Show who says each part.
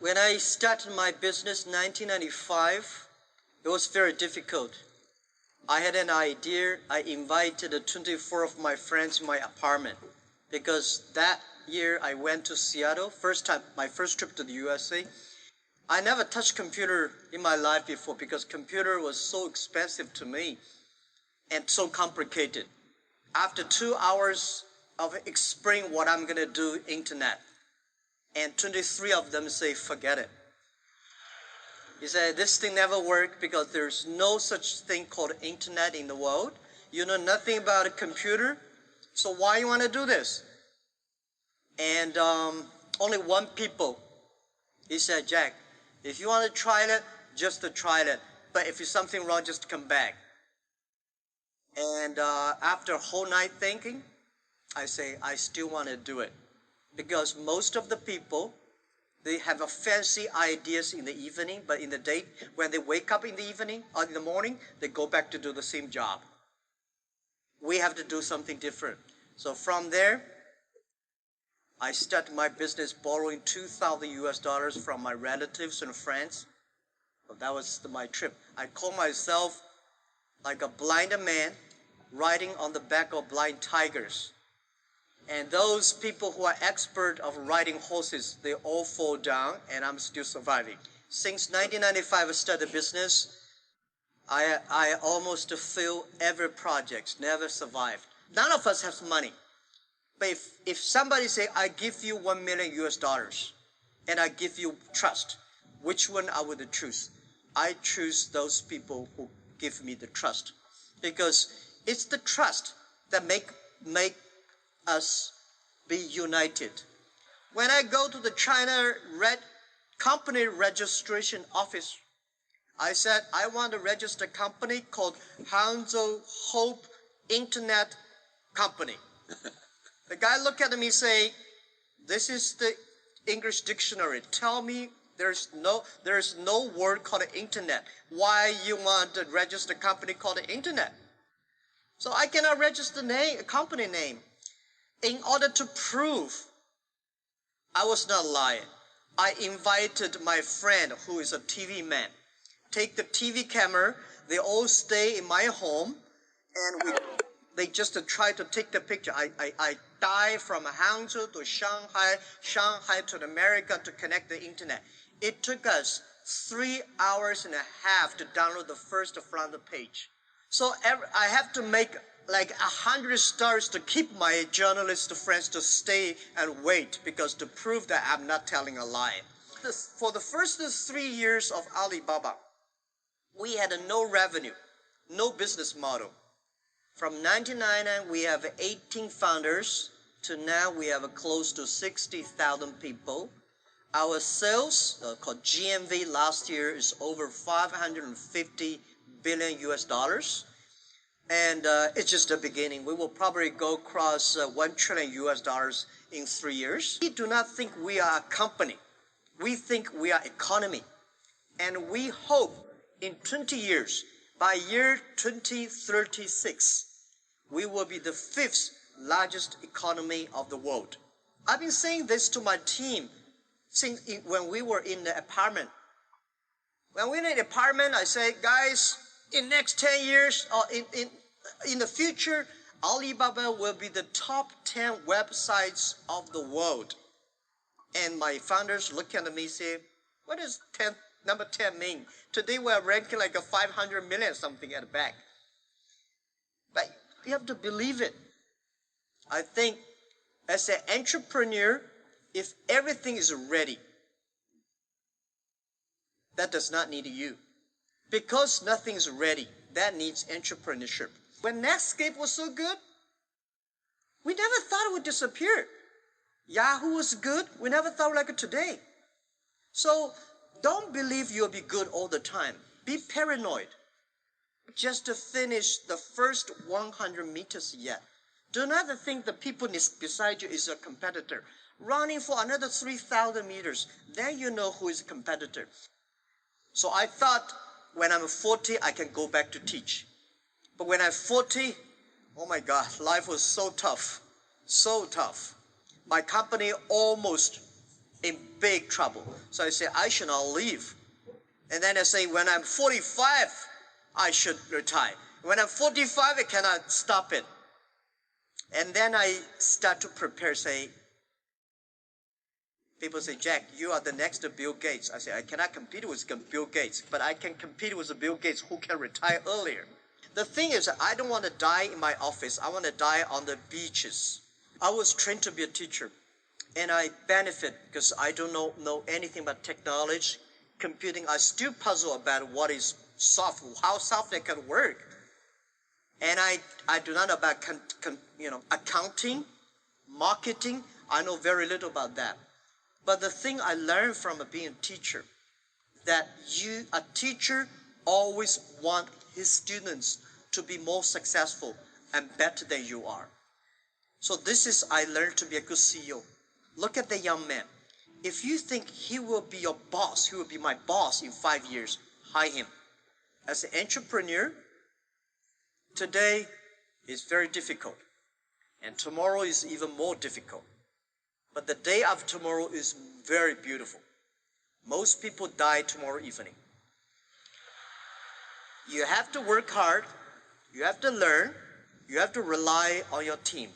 Speaker 1: When I started my business in 1995, it was very difficult. I had an idea. I invited 24 of my friends in my apartment because that year I went to Seattle, my first trip to the USA. I never touched computer in my life before because computer was so expensive to me and so complicated. After 2 hours of explaining what I'm gonna do, internet, and 23 of them say, forget it. He said, this thing never worked because there's no such thing called internet in the world. You know nothing about a computer, so why you want to do this? And only one people, he said, Jack, if you want to try it, just to try it. But if there's something wrong, just come back. And after a whole night thinking, I say, I still want to do it. Because most of the people, they have a fancy ideas in the evening, but in the day, when they wake up in the evening or in the morning, they go back to do the same job. We have to do something different. So from there, I started my business borrowing $2,000 from my relatives and friends. So that was my trip. I call myself like a blind man riding on the back of blind tigers. And those people who are expert of riding horses, they all fall down, and I'm still surviving. Since 1995, I started business. I almost failed every project, never survived. None of us have money. But if somebody say, I give you $1 million and I give you trust, which one I would choose? I choose those people who give me the trust. Because it's the trust that make us be united. When I go to the China company registration office, I said, I want to register a company called Hangzhou Hope Internet Company. The guy looked at me and say, this is the English dictionary. Tell me there's no word called internet. Why you want to register a company called the internet? So I cannot register a company name. In order to prove I was not lying, I invited my friend who is a TV man. Take the TV camera, they all stay in my home, and they just try to take the picture. I dive from Hangzhou to Shanghai, Shanghai to America to connect the internet. It took us 3 hours and a half to download the first front page. So I have to make like 100 stars to keep my journalist friends to stay and wait, because to prove that I'm not telling a lie. For the first 3 years of Alibaba, we had no revenue, no business model. From 1999, we have 18 founders to now we have close to 60,000 people. Our sales, called GMV, last year is over 550 billion US dollars. And it's just the beginning. We will probably go across 1 trillion US dollars in 3 years. We do not think we are a company. We think we are economy. And we hope in 20 years, by year 2036, we will be the 5th largest economy of the world. I've been saying this to my team since when we were in the apartment. When we were in the apartment, I say, guys, in next 10 years, or in the future, Alibaba will be the top 10 websites of the world. And my founders look at me and say, what does number 10 mean? Today we are ranking like a 500 million something at the back. But you have to believe it. I think as an entrepreneur, if everything is ready, that does not need you. Because nothing is ready, that needs entrepreneurship. When Netscape was so good, we never thought it would disappear. Yahoo was good, we never thought like it today. So don't believe you'll be good all the time. Be paranoid. Just to finish the first 100 meters yet. Do not think the people beside you is a competitor. Running for another 3,000 meters, then you know who is a competitor. So I thought when I'm 40, I can go back to teach. But when I'm 40, oh my God, life was so tough, so tough. My company almost big trouble. So I say, I should not leave. And then I say, when I'm 45, I should retire. When I'm 45, I cannot stop it. And then I start to prepare, say, people say, Jack, you are the next Bill Gates. I say, I cannot compete with Bill Gates, but I can compete with Bill Gates who can retire earlier. The thing is, I don't want to die in my office. I want to die on the beaches. I was trained to be a teacher, and I benefit because I don't know anything about technology, computing. I still puzzle about what is software, how software can work. And I do not know about accounting, marketing. I know very little about that. But the thing I learned from being a teacher, that a teacher always want his students to be more successful and better than you are. So this is, I learned to be a good CEO. Look at the young man. If you think he will be your boss, he will be my boss in 5 years, hire him. As an entrepreneur, today is very difficult, and tomorrow is even more difficult. But the day after tomorrow is very beautiful. Most people die tomorrow evening. You have to work hard, you have to learn, you have to rely on your team.